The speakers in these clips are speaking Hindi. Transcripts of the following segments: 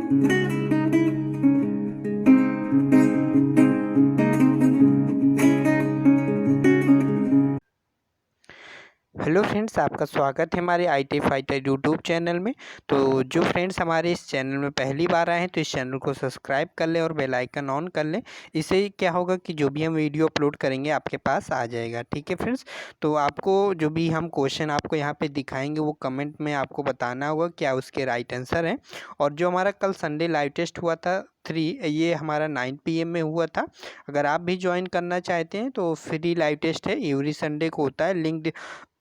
हेलो फ्रेंड्स, आपका स्वागत है हमारे IT फाइटर यूट्यूब चैनल में। तो जो फ्रेंड्स हमारे इस चैनल में पहली बार आए हैं तो इस चैनल को सब्सक्राइब कर लें और बेल आइकन ऑन कर लें। इससे क्या होगा कि जो भी हम वीडियो अपलोड करेंगे आपके पास आ जाएगा। ठीक है फ्रेंड्स, तो आपको जो भी हम क्वेश्चन आपको यहाँ पे दिखाएंगे वो कमेंट में आपको बताना होगा क्या उसके राइट आंसर हैं। और जो हमारा कल संडे लाइव टेस्ट हुआ था 3, ये हमारा 9 PM में हुआ था। अगर आप भी ज्वाइन करना चाहते हैं तो फ्री लाइव टेस्ट है, एवरी संडे को होता है।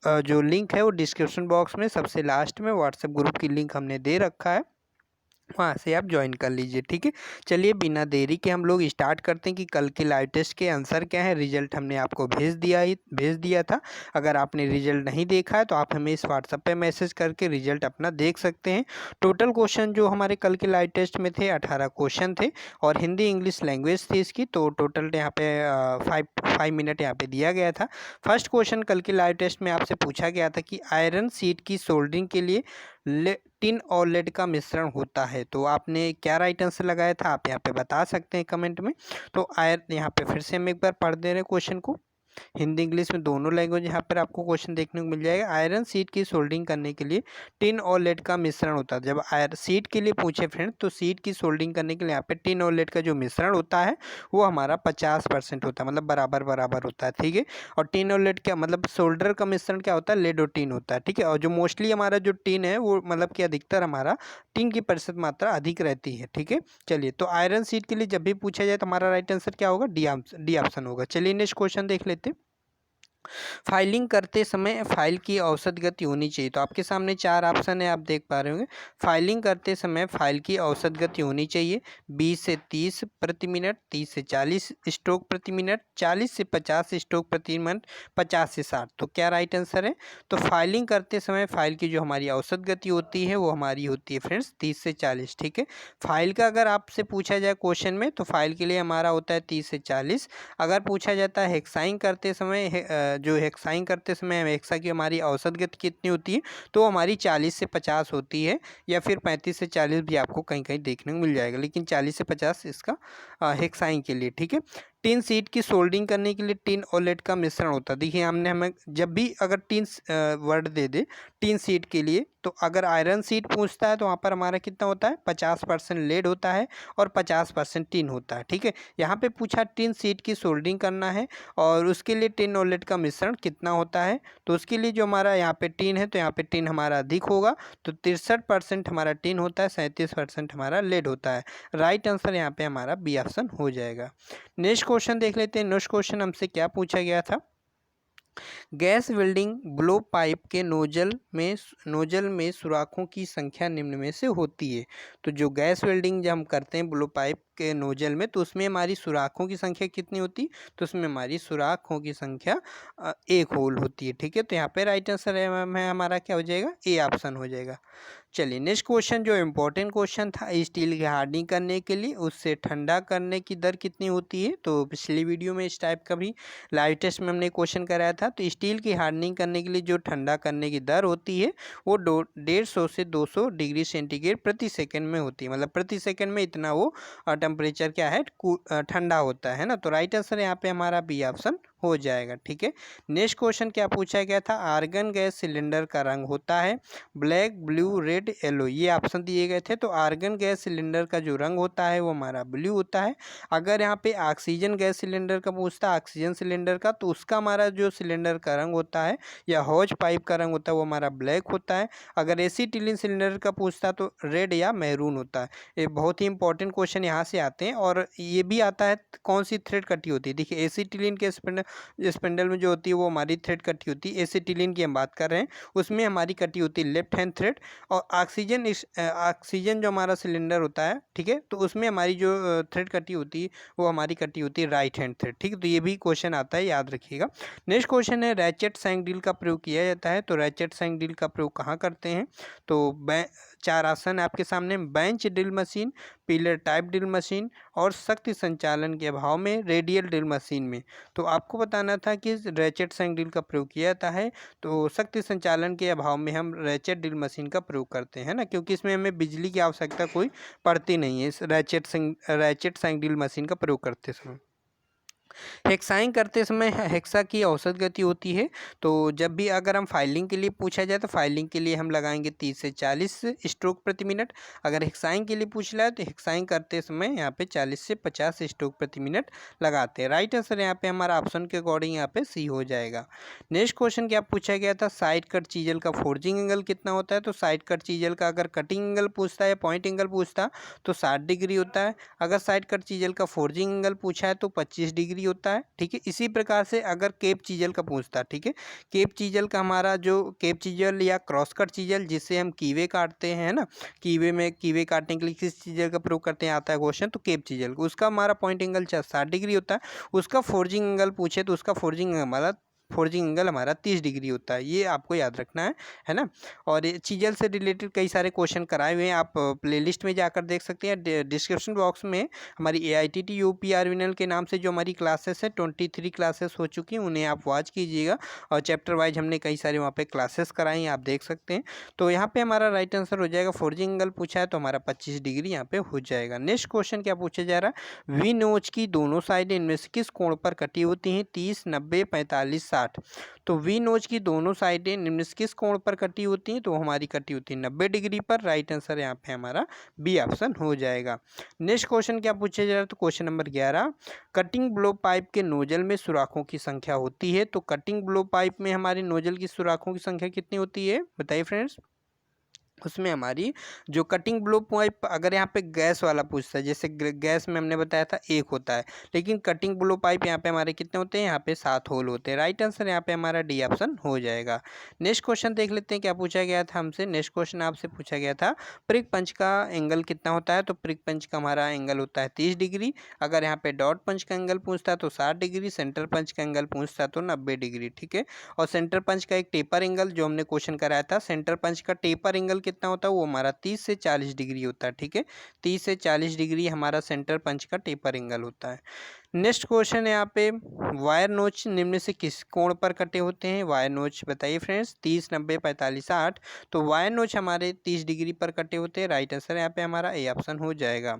जो लिंक है वो डिस्क्रिप्शन बॉक्स में सबसे लास्ट में व्हाट्सएप ग्रुप की लिंक हमने दे रखा है, वहाँ से आप ज्वाइन कर लीजिए। ठीक है, चलिए बिना देरी के हम लोग स्टार्ट करते हैं कि कल के लाइव टेस्ट के आंसर क्या है। रिजल्ट हमने आपको भेज दिया था। अगर आपने रिजल्ट नहीं देखा है तो आप हमें इस व्हाट्सएप पे मैसेज करके रिजल्ट अपना देख सकते हैं। टोटल क्वेश्चन जो हमारे कल के लाइव टेस्ट में थे 18 क्वेश्चन थे और हिंदी इंग्लिश लैंग्वेज थी इसकी। तो टोटल यहाँ पे 5 मिनट यहाँ पे दिया गया था। फर्स्ट क्वेश्चन कल के लाइव टेस्ट में आपसे पूछा गया था कि आयरन शीट की सोल्डरिंग के लिए टिन और लेड का मिश्रण होता है। तो आपने क्या राइट आंसर लगाया था आप यहाँ पे बता सकते हैं कमेंट में। तो यहाँ पे फिर से हम एक बार पढ़ दे रहे हैं क्वेश्चन को, हिंदी इंग्लिश में दोनों लैंग्वेज यहाँ पर आपको क्वेश्चन देखने को मिल जाएगा। आयरन शीट की सोल्डिंग करने के लिए टिन और लेड का मिश्रण होता है। जब आयरन शीट के लिए पूछे फ्रेंड तो शीट की सोल्डिंग करने के लिए यहाँ पे टिन और लेड का जो मिश्रण होता है वो हमारा 50% होता है, मतलब बराबर बराबर होता है। ठीक है, और टिन और लेड क्या मतलब सोल्डर का मिश्रण क्या होता है, लेड और टिन होता है। ठीक है, और जो मोस्टली हमारा जो टिन है वो मतलब कि अधिकतर हमारा टिन की प्रतिशत मात्रा अधिक रहती है। ठीक है, चलिए तो आयरन शीट के लिए जब भी पूछा जाए तो हमारा राइट आंसर क्या होगा, डी ऑप्शन होगा। चलिए नेक्स्ट क्वेश्चन देख लेते हैं। फाइलिंग करते समय फाइल की औसत गति होनी चाहिए। तो आपके सामने 4 ऑप्शन है, आप देख पा रहे होंगे। फाइलिंग करते समय फाइल की औसत गति होनी चाहिए 20 से 30 प्रति मिनट, 30 से 40 स्ट्रोक प्रति मिनट, 40 से 50 स्ट्रोक प्रति मिनट, 50 से 60। तो क्या राइट आंसर है, तो फाइलिंग करते समय फाइल की जो हमारी औसत गति होती है वो हमारी होती है फ्रेंड्स 30 से 40। ठीक है, फाइल का अगर आपसे पूछा जाए क्वेश्चन में तो फाइल के लिए हमारा होता है 30 से 40। अगर पूछा जाता है हेक्साइन करते समय जो हेक्साइन करते समय हेक्सा की हमारी औसत गति कितनी होती है तो हमारी 40 से 50 होती है, या फिर 35 से 40 भी आपको कहीं कहीं देखने को मिल जाएगा, लेकिन 40 से 50 इसका हेक्साइन के लिए। ठीक है, टिन शीट की सोल्डिंग करने के लिए टिन और लेड का मिश्रण होता है। देखिए हमने हमें जब भी अगर टिन वर्ड दे दे टिन शीट के लिए तो अगर आयरन शीट पूछता है तो वहाँ पर हमारा कितना होता है 50% लेड होता है और 50% टिन होता है। ठीक है, यहाँ पे पूछा टिन शीट की सोल्डिंग करना है और उसके लिए टिन और लेड का मिश्रण कितना होता है। तो उसके लिए जो हमारा यहाँ पे टिन है तो यहाँ पे टिन हमारा अधिक होगा, तो 63% हमारा टिन होता है, 37% हमारा लेड होता है। राइट आंसर यहाँ पे हमारा बी ऑप्शन हो जाएगा। नेक्स्ट क्वेश्चन देख लेते हैं। नेक्स्ट क्वेश्चन हमसे क्या पूछा गया था, गैस वेल्डिंग ब्लो पाइप के नोजल में सुराखों की संख्या निम्न में से होती है। तो जो गैस वेल्डिंग जब हम करते हैं ब्लो पाइप के नोजल में तो उसमें हमारी सुराखों की संख्या कितनी होती है, तो उसमें हमारी सुराखों की संख्या 1 होल होती है। ठीक है, तो यहाँ पे राइट आंसर है हमारा क्या हो जाएगा, ए ऑप्शन हो जाएगा। चलिए नेक्स्ट क्वेश्चन जो इम्पोर्टेंट क्वेश्चन था, स्टील की हार्डनिंग करने के लिए उससे ठंडा करने की दर कितनी होती है। तो पिछली वीडियो में इस टाइप का भी लाइव टेस्ट में हमने क्वेश्चन कराया था। तो स्टील की हार्डनिंग करने के लिए जो ठंडा करने की दर होती है वो 150 से 200 डिग्री सेंटीग्रेड प्रति सेकंड में होती है, मतलब प्रति सेकंड में इतना वो टेम्परेचर क्या है ठंडा होता है ना। तो राइट आंसर यहाँ पे हमारा बी ऑप्शन हो जाएगा। ठीक है, नेक्स्ट क्वेश्चन क्या पूछा गया था, आर्गन गैस सिलेंडर का रंग होता है ब्लैक, ब्लू, रेड, येलो, ये ऑप्शन दिए गए थे। तो आर्गन गैस सिलेंडर का जो रंग होता है वो हमारा ब्लू होता है। अगर यहाँ पे ऑक्सीजन गैस सिलेंडर का पूछता है, ऑक्सीजन सिलेंडर का, तो उसका हमारा जो सिलेंडर का रंग होता है या हौज पाइप का रंग होता है वो हमारा ब्लैक होता है। अगर एसीटिलीन सिलेंडर का पूछता है तो रेड या मैरून होता है। ये बहुत ही इंपॉर्टेंट क्वेश्चन यहाँ से आते हैं। और ये भी आता है कौन सी थ्रेड कटी होती है। देखिए एसीटिलीन के स्पिंडल में जो होती है वो हमारी थ्रेड कटी होती है, एसीटिलीन की हम बात कर रहे हैं, उसमें हमारी कटी होती है लेफ्ट हैंड थ्रेड। और ऑक्सीजन जो हमारा सिलेंडर होता है, ठीक है, तो उसमें हमारी जो थ्रेड कटी होती है वो हमारी कटी होती है राइट हैंड थ्रेड। ठीक है, तो ये भी क्वेश्चन आता है, याद रखिएगा। नेक्स्ट क्वेश्चन है रैचेट सैंक ड्रिल का प्रयोग किया जाता है। तो रैचेट सैंक ड्रिल का प्रयोग कहाँ करते हैं, तो चार आसन आपके सामने, bench drill machine, pillar type drill machine और शक्ति संचालन के अभाव में रेडियल ड्रिल मशीन में। तो आपको बताना था कि रैचेट संग ड्रिल का प्रयोग किया जाता है, तो शक्ति संचालन के अभाव में हम रैचेट ड्रिल मशीन का प्रयोग करते हैं ना, क्योंकि इसमें हमें बिजली की आवश्यकता कोई पड़ती नहीं है इस रैचेट संग ड्रिल मशीन का प्रयोग करते समय। हेक्साइंग करते समय हेक्सा की औसत गति होती है। तो जब भी अगर हम फाइलिंग के लिए पूछा जाए तो फाइलिंग के लिए हम लगाएंगे 30 से 40 स्ट्रोक प्रति मिनट। अगर हेक्साइंग के लिए पूछ रहा है तो हेक्साइंग करते समय यहाँ पे 40 से 50 स्ट्रोक प्रति मिनट लगाते हैं। राइट आंसर यहाँ पे हमारा ऑप्शन के अकॉर्डिंग यहाँ पे सी हो जाएगा। नेक्स्ट क्वेश्चन क्या पूछा गया था, साइड कट चीजल का फोर्जिंग एंगल कितना होता है। तो साइड कट चीजल का अगर कटिंग एंगल पूछता है या पॉइंट एंगल पूछता तो 60 डिग्री होता है। अगर साइड कट चीजल का फोर्जिंग एंगल पूछा है तो 25 डिग्री होता है। ठीक है, इसी प्रकार से अगर केप चीजल का पूछता, ठीक है, केप चीजल का हमारा जो केप चीजल या क्रॉस कट चीजल जिससे हम कीवे काटते हैं ना, कीवे में कीवे काटने के लिए किस चीजल का प्रयोग करते हैं आता है क्वेश्चन, तो केप चीजल उसका हमारा पॉइंट एंगल 60 डिग्री होता है। उसका फोर्जिंग एंगल पूछे तो उसका फोर्जिंग एंगल हमारा 30 डिग्री होता है, ये आपको याद रखना है ना। और चीजल से रिलेटेड कई सारे क्वेश्चन कराए हुए हैं, आप प्लेलिस्ट में जाकर देख सकते हैं। डिस्क्रिप्शन बॉक्स में हमारी AITT UP आर्विनल के नाम से जो हमारी क्लासेस है 23 क्लासेस हो चुकी हैं, उन्हें आप वॉच कीजिएगा और चैप्टर वाइज हमने कई सारे वहाँ पे क्लासेस कराई हैं, आप देख सकते हैं। तो यहाँ पे हमारा राइट आंसर हो जाएगा, फोर्जिंग एंगल पूछा है तो हमारा 25 डिग्री यहाँ पे हो जाएगा। नेक्स्ट क्वेश्चन क्या पूछा जा रहा है, वी नोच की दोनों साइड इनमें से किस कोण पर कटी होती हैं, 30, 90, 45, 60। तो वी नोच की दोनों साइडें निम्न से किस कोण पर कटी होती हैं, तो हमारी कटी होती है 90 डिग्री पर। राइट आंसर यहाँ पे हमारा बी ऑप्शन हो जाएगा। नेक्स्ट क्वेश्चन क्या पूछा जा रहा है, तो question number 11, cutting blow pipe के नोजल में सुराखों की संख्या होती है। तो कटिंग ब्लो पाइप में हमारी नोजल की सुराखों की संख्या कितनी होती है बताइए फ्रेंड्स। उसमें हमारी जो कटिंग ब्लो पाइप, अगर यहाँ पे गैस वाला पूछता है, जैसे गैस में हमने बताया था एक होता है, लेकिन कटिंग ब्लो पाइप यहाँ पे हमारे कितने होते हैं, यहाँ पे 7 होल होते हैं। राइट आंसर यहाँ पे हमारा डी ऑप्शन हो जाएगा। नेक्स्ट क्वेश्चन देख लेते हैं क्या पूछा गया था हमसे। नेक्स्ट क्वेश्चन आपसे पूछा गया था, प्रिक पंच का एंगल कितना होता है। तो प्रिक पंच का हमारा एंगल होता है 30 डिग्री। अगर यहाँ पे डॉट पंच का एंगल पूछता है तो 60 डिग्री, सेंटर पंच का एंगल पूछता है तो 90 डिग्री। ठीक है, और सेंटर पंच का एक टेपर एंगल जो हमने क्वेश्चन कराया था, सेंटर पंच का टेपर एंगल कितना होता है, वो हमारा 30 से 40 डिग्री होता है। ठीक है, 30 से 40 डिग्री हमारा सेंटर पंच का टेपर एंगल होता है। नेक्स्ट क्वेश्चन है यहाँ पे, वायर नोच निम्न से किस कोण पर कटे होते हैं। वायर नोच बताइए फ्रेंड्स, 30, 90, 45, 60। तो वायर नोच हमारे 30 डिग्री पर कटे होते हैं। राइट आंसर यहाँ पे हमारा ए ऑप्शन हो जाएगा।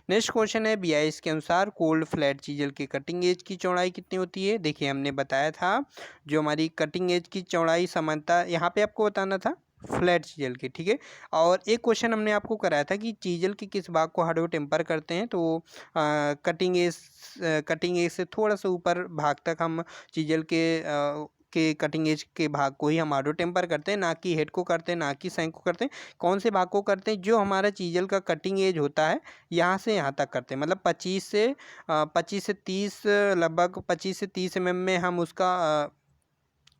नेक्स्ट क्वेश्चन है, BIS के अनुसार कोल्ड फ्लैट चीजल की कटिंग एज की चौड़ाई कितनी होती है। देखिए हमने बताया था जो हमारी कटिंग एज की चौड़ाई समानता यहाँ पे आपको बताना था फ्लैट चीजल की। ठीक है, और एक क्वेश्चन हमने आपको कराया था कि चीजल के किस भाग को हार्डवेयर टेम्पर करते हैं। तो कटिंग एज से थोड़ा सा ऊपर भाग तक हम चीजल के कटिंग एज के भाग को ही हम ऑटो टेम्पर करते हैं, ना कि हेड को करते हैं, ना कि सैंक को करते हैं। कौन से भाग को करते हैं, जो हमारा चीजल का कटिंग एज होता है यहाँ से यहाँ तक करते हैं, मतलब 25 से 30, लगभग 25 से 30 mm में हम उसका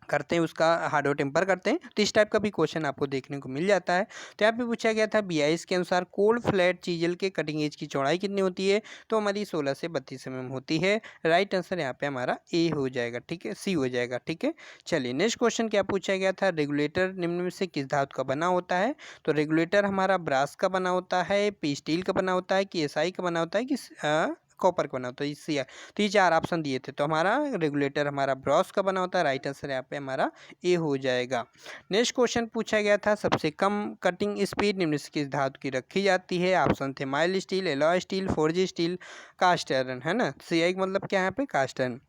करते हैं, उसका हार्डवेयर टेम्पर करते हैं। तो इस टाइप का भी क्वेश्चन आपको देखने को मिल जाता है। तो यहाँ पे पूछा गया था BIS के अनुसार कोल्ड फ्लैट चीजल के कटिंग एज की चौड़ाई कितनी होती है। तो हमारी 16 से 32 mm होती है। राइट आंसर यहाँ पे हमारा ए हो जाएगा। ठीक है, सी हो जाएगा। ठीक है, चलिए नेक्स्ट क्वेश्चन क्या पूछा गया था, रेगुलेटर निम्न में से किस धातु का बना होता है। तो रेगुलेटर हमारा ब्रास का बना होता है, पी स्टील का बना होता है, कि SI का बना होता है, कि कॉपर का बना होता है। इससे तो ये 4 ऑप्शन दिए थे, तो हमारा रेगुलेटर हमारा ब्रॉस का बना होता है। राइट आंसर यहाँ पे हमारा ए हो जाएगा। नेक्स्ट क्वेश्चन पूछा गया था, सबसे कम कटिंग स्पीड निम्न से किस धातु की रखी जाती है। ऑप्शन थे mild steel, alloy steel, forge steel, cast iron, है ना। CI का मतलब क्या है यहाँ पे, कास्ट आयरन।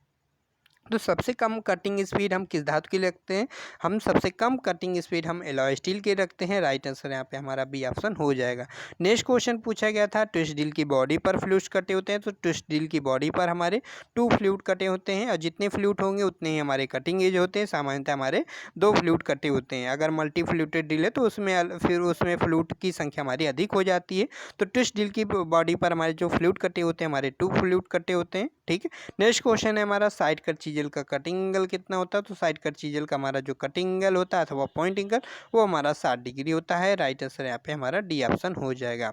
तो सबसे कम कटिंग स्पीड हम किस धातु की रखते हैं, हम सबसे कम कटिंग स्पीड हम एलॉय स्टील के रखते हैं। राइट आंसर यहाँ पे हमारा बी ऑप्शन हो जाएगा। नेक्स्ट क्वेश्चन पूछा गया था, ट्विस्ट डील की बॉडी पर फ्लूइड्स कटे होते हैं। तो ट्विस्ट डील की बॉडी पर हमारे 2 फ्लूइड कटे होते हैं, और जितने फ्लूइड होंगे उतने ही हमारे कटिंग एज होते हैं। सामान्यतः हमारे 2 फ्लूइड कटे होते हैं। अगर मल्टी फ्लूइडेड डील है तो उसमें फ्लूइड की संख्या हमारी अधिक हो जाती है। तो ट्विस्ट डील की बॉडी पर हमारे जो फ्लूइड कटे होते हैं, हमारे 2 फ्लूइड कटे होते हैं। ठीक है, नेक्स्ट क्वेश्चन है हमारा, साइड कट चीजल का कटिंग एंगल कितना होता है। तो साइड कट चीजल का हमारा जो कटिंग एंगल होता है अथवा पॉइंट एंगल, वो हमारा 60 डिग्री होता है। राइट आंसर यहाँ पे हमारा डी ऑप्शन हो जाएगा।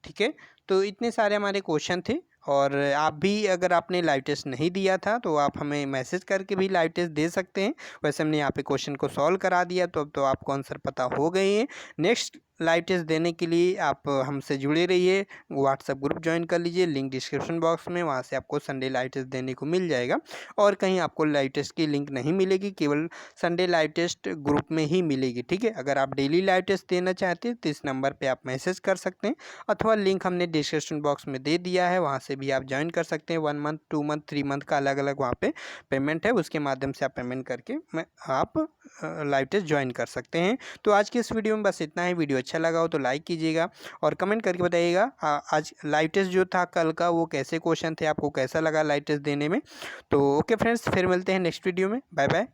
ठीक है, तो इतने सारे हमारे क्वेश्चन थे, और आप भी अगर आपने लाइव टेस्ट नहीं दिया था तो आप हमें मैसेज करके भी लाइव टेस्ट दे सकते हैं। वैसे हमने यहाँ पे क्वेश्चन को सॉल्व करा दिया, तो अब तो आपको आंसर पता हो गए हैं। नेक्स्ट लाइव टेस्ट देने के लिए आप हमसे जुड़े रहिए। व्हाट्सएप ग्रुप ज्वाइन कर लीजिए, लिंक डिस्क्रिप्शन बॉक्स में, वहाँ से आपको संडे लाइव टेस्ट देने को मिल जाएगा। और कहीं आपको लाइव टेस्ट की लिंक नहीं मिलेगी, केवल संडे लाइव टेस्ट ग्रुप में ही मिलेगी, ठीक है। अगर आप डेली लाइव टेस्ट देना चाहते हैं तो इस नंबर पर आप मैसेज कर सकते हैं, अथवा लिंक हमने डिस्क्रिप्शन बॉक्स में दे दिया है, वहाँ से भी आप ज्वाइन कर सकते हैं। 1 मंथ, 2 मंथ, 3 मंथ का अलग अलग वहाँ पे पेमेंट है, उसके माध्यम से आप पेमेंट करके आप लाइव टेस्ट ज्वाइन कर सकते हैं। तो आज की इस वीडियो में बस इतना ही। वीडियो अच्छा लगा हो तो लाइक कीजिएगा और कमेंट करके बताइएगा आज लाइव टेस्ट जो था कल का वो कैसे क्वेश्चन थे, आपको कैसा लगा लाइव टेस्ट देने में। तो ओके फ्रेंड्स, फिर मिलते हैं नेक्स्ट वीडियो में। Bye bye.